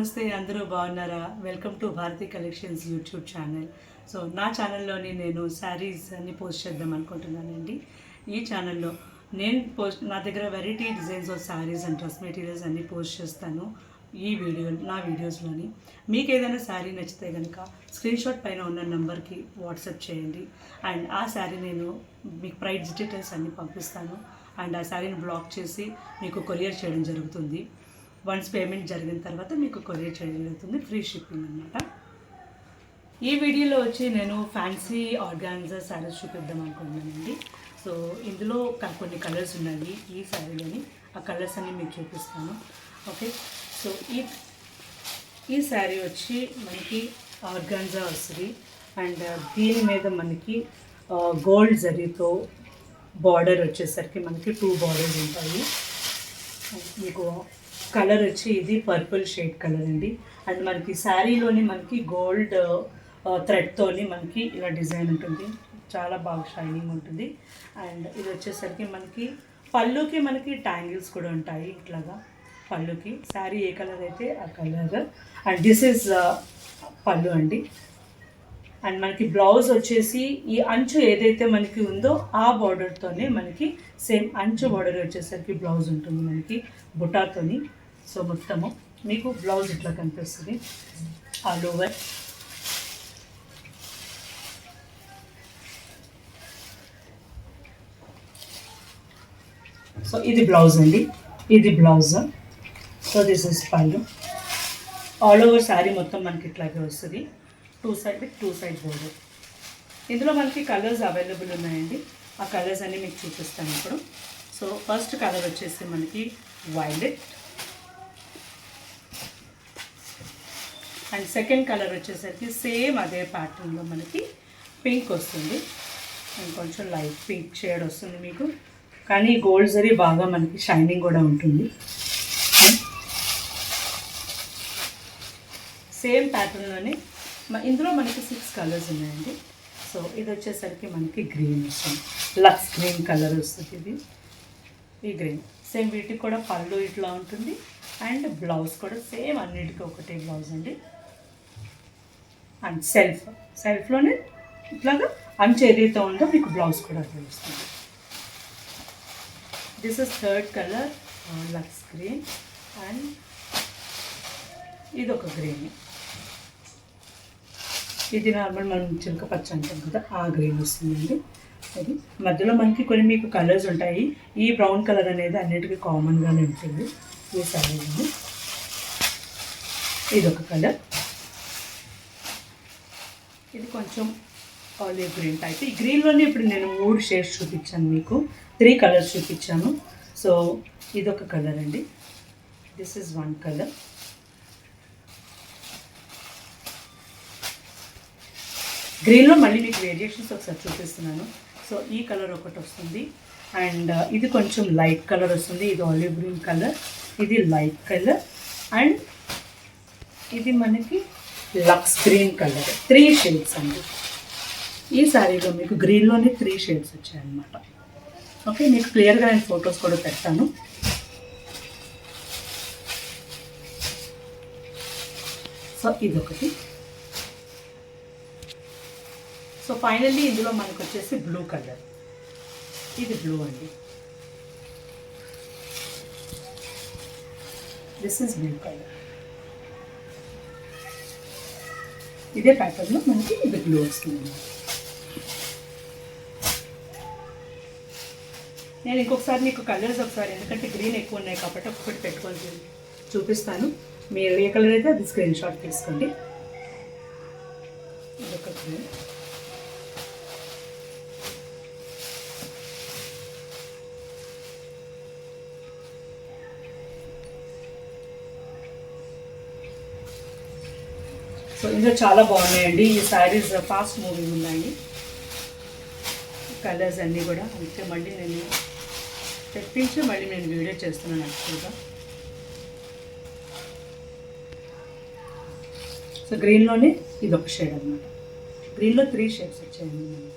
నమస్తే అందరూ బాగున్నారా? Welcome to Bharathi collections YouTube channel. So నా ఛానల్లోని నేను శారీస్ అన్ని పోస్ట్ చేద్దాం అనుకుంటున్నానండి. ఈ ఛానల్లో నేను నా దగ్గర variety designs of saris and dress materials అన్ని పోస్ట్ చేస్తాను. నా వీడియోస్లోని మీకు ఏదైనా శారీ నచ్చితే కనుక స్క్రీన్షాట్ పైన ఉన్న నెంబర్కి వాట్సాప్ చేయండి. అండ్ ఆ శారీ నేను మీకు ప్రైస్ డీటెయిల్స్ అన్నీ పంపిస్తాను. అండ్ ఆ శారీని బ్లాక్ చేసి మీకు కొరియర్ చేయడం జరుగుతుంది. వన్స్ పేమెంట్ జరిగిన తర్వాత మీకు కొరియర్ చేయడం జరుగుతుంది. ఫ్రీ షిప్పింగ్ అనమాట. ఈ వీడియోలో వచ్చి నేను ఫ్యాన్సీ ఆర్గాన్జా శారీస్ చూపిద్దాం అనుకుంటున్నానండి. సో ఇందులో కొన్ని కలర్స్ ఉన్నాయి ఈ శారీలోని. ఆ కలర్స్ అన్ని మీకు చూపిస్తాను. ఓకే, సో ఈ శారీ వచ్చి మనకి ఆర్గాన్జా వస్తుంది. అండ్ దీని మీద మనకి గోల్డ్ జరీతో బార్డర్ వచ్చేసరికి మనకి 2 బార్డర్స్ ఉంటాయి. మీకు కలర్ వచ్చి ఇది పర్పుల్ షేడ్ కలర్ అండి. అండ్ మనకి శారీలోని మనకి గోల్డ్ థ్రెడ్తోని మనకి ఇలా డిజైన్ ఉంటుంది. చాలా బాగా షైనింగ్ ఉంటుంది. అండ్ ఇది వచ్చేసరికి మనకి పళ్ళుకి మనకి ట్యాంగిల్స్ కూడా ఉంటాయి. ఇట్లాగా పళ్ళుకి శారీ ఏ కలర్ అయితే ఆ కలర్. అండ్ దిస్ ఈజ్ పళ్ళు అండి. అండ్ మనకి బ్లౌజ్ వచ్చేసి ఈ అంచు ఏదైతే మనకి ఉందో ఆ బార్డర్తోనే మనకి సేమ్ అంచు బార్డర్ వచ్చేసరికి బ్లౌజ్ ఉంటుంది మనకి బుటాతోని. సో మొత్తము మీకు బ్లౌజ్ ఇట్లా కనిపిస్తుంది ఆల్ ఓవర్. సో ఇది బ్లౌజ్ అండి, ఇది బ్లౌజ్. సో దిస్ ఇస్ పళ్ళు. ఆల్ ఓవర్ శారీ మొత్తం మనకి ఇట్లాగే వస్తుంది. 2 సైడ్ బోర్డర్. ఇందులో మనకి కలర్స్ అవైలబుల్ ఉన్నాయండి. ఆ కలర్స్ అన్నీ మీకు చూపిస్తాను ఇప్పుడు. సో ఫస్ట్ కలర్ వచ్చేసి మనకి వైలెట్. అండ్ సెకండ్ కలర్ వచ్చేసరికి సేమ్ అదే ప్యాటర్న్లో మనకి పింక్ వస్తుంది. అండ్ కొంచెం లైట్ పింక్ షేడ్ వస్తుంది మీకు. కానీ గోల్డ్ జరీ బాగా మనకి షైనింగ్ కూడా ఉంటుంది. సేమ్ ప్యాటర్న్లోనే ఇందులో మనకి 6 కలర్స్ ఉన్నాయండి. సో ఇది వచ్చేసరికి మనకి గ్రీన్ వస్తుంది. లక్స్ గ్రీన్ కలర్ వస్తుంది ఇది. ఈ గ్రీన్ సేమ్ వీటికి కూడా పళ్ళు ఇట్లా ఉంటుంది. అండ్ బ్లౌజ్ కూడా సేమ్ అన్నిటికీ ఒకటే బ్లౌజ్ అండి. అండ్ సెల్ఫ్లోనే ఇట్లాగా అంచు ఏదైతే ఉందో మీకు బ్లౌజ్ కూడా అదే వస్తుంది. This is third colour lux green. And ఇది ఒక గ్రీన్. ఇది నార్మల్ మనం చిలక పచ్చ అంటాం కదా, ఆ గ్రీన్ వస్తుందండి. అది మధ్యలో మనకి కొన్ని మీకు కలర్స్ ఉంటాయి. ఈ బ్రౌన్ కలర్ అనేది అన్నిటికీ కామన్గానే ఉంటుంది ఈ శారీలో. ఇది ఒక కలర్. ఇది కొంచెం ఆలివ్ గ్రీన్ టైప్. ఈ గ్రీన్లోనే ఇప్పుడు నేను 3 షేడ్స్ చూపించాను మీకు. 3 కలర్స్ చూపించాను. సో ఇదొక కలర్ అండి. This is 1 colour. గ్రీన్లో మళ్ళీ మీకు వేరియేషన్స్ ఒకసారి చూపిస్తున్నాను. సో ఈ కలర్ ఒకటి వస్తుంది. అండ్ ఇది కొంచెం లైట్ కలర్ వస్తుంది. ఇది ఆలివ్ గ్రీన్ కలర్, ఇది లైట్ కలర్, అండ్ ఇది మనకి లక్స్ గ్రీన్ కలర్. 3 షేడ్స్ అండి ఈ శారీలో. మీకు గ్రీన్లోనే 3 షేడ్స్ వచ్చాయన్నమాట. ఓకే, మీకు క్లియర్గా నేను ఫొటోస్ కూడా పెడతాను. సో ఇదొకటి. సో ఫైనల్లీ ఇందులో మనకు వచ్చేసి బ్లూ కలర్. ఇది బ్లూ అండి. This is blue colour. ఇదే ప్యాటర్న్లో మనకి ఇది బ్లూ వస్తుంది. నేను ఇంకొకసారి మీకు కలర్స్ ఒకసారి, ఎందుకంటే గ్రీన్ ఎక్కువ ఉన్నాయి కాబట్టి ఒకటి పెట్టుకొని చూపిస్తాను. మీరు ఏ కలర్ అయితే అది స్క్రీన్ షాట్ తీసుకోండి. ఇదొక గ్రీన్. సో ఇందులో చాలా బాగున్నాయండి ఈ శారీస్. ఫాస్ట్ మూవింగ్ ఉన్నాయి కలర్స్ అన్నీ కూడా. అందుకే మళ్ళీ నేను తెప్పించి మళ్ళీ నేను వీడియో చేస్తున్నాను యాక్చువల్గా. సో గ్రీన్లోనే ఇది ఒక షేడ్ అనమాట. గ్రీన్లో 3 షేడ్స్ వచ్చాయండి మనకి.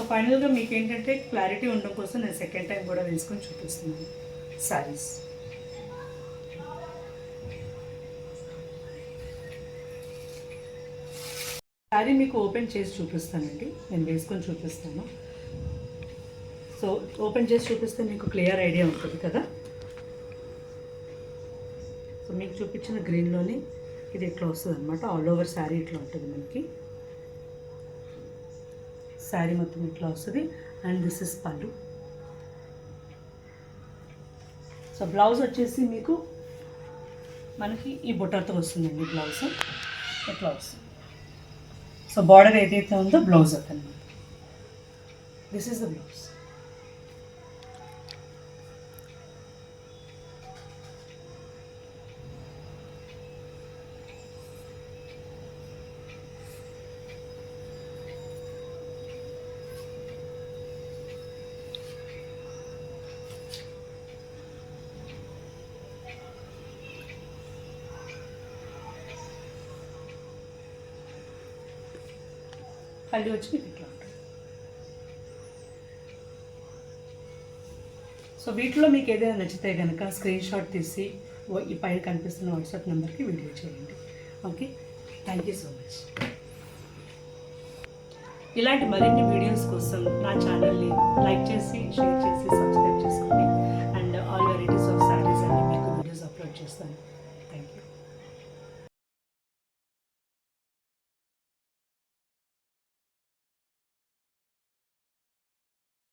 ఫైనల్గా మీకు ఏంటంటే క్లారిటీ ఉండడం కోసం నేను సెకండ్ టైం కూడా వేసుకొని చూపిస్తున్నాను శారీస్. శారీ మీకు ఓపెన్ చేసి చూపిస్తానండి, నేను వేసుకొని చూపిస్తాను. సో ఓపెన్ చేసి చూపిస్తే మీకు క్లియర్ ఐడియా ఉంటుంది కదా. సో మీకు చూపించిన గ్రీన్లోనే ఇది ఇట్లా వస్తుంది అనమాట. ఆల్ ఓవర్ శారీ ఇట్లా ఉంటుంది మనకి. శారీ మొత్తం ఇట్లా వస్తుంది. అండ్ దిస్ ఇస్ పళ్ళు. సో బ్లౌజ్ వచ్చేసి మీకు మనకి ఈ బుట్టతో వస్తుందండి బ్లౌజ్ ఇట్లా వస్తుంది. సో బార్డర్ ఏదైతే ఉందో బ్లౌజ్ అన్నమాట. This is the blouse. పళ్ళు వచ్చి మీకు ఇట్లా ఉంటుంది. సో వీటిలో మీకు ఏదైనా నచ్చితే కనుక స్క్రీన్ షాట్ తీసి ఈ పైన కనిపిస్తున్న వాట్సాప్ నెంబర్కి వీడియో చేయండి. Okay, thank you so much. ఇలాంటి మరిన్ని వీడియోస్ కోసం నా ఛానల్ని లైక్ చేసి, షేర్ చేసి, సబ్స్క్రైబ్ చేసుకోండి. And all varieties of saris అన్ని మీకు వీడియోస్ అప్లోడ్ చేస్తాను. Thank you.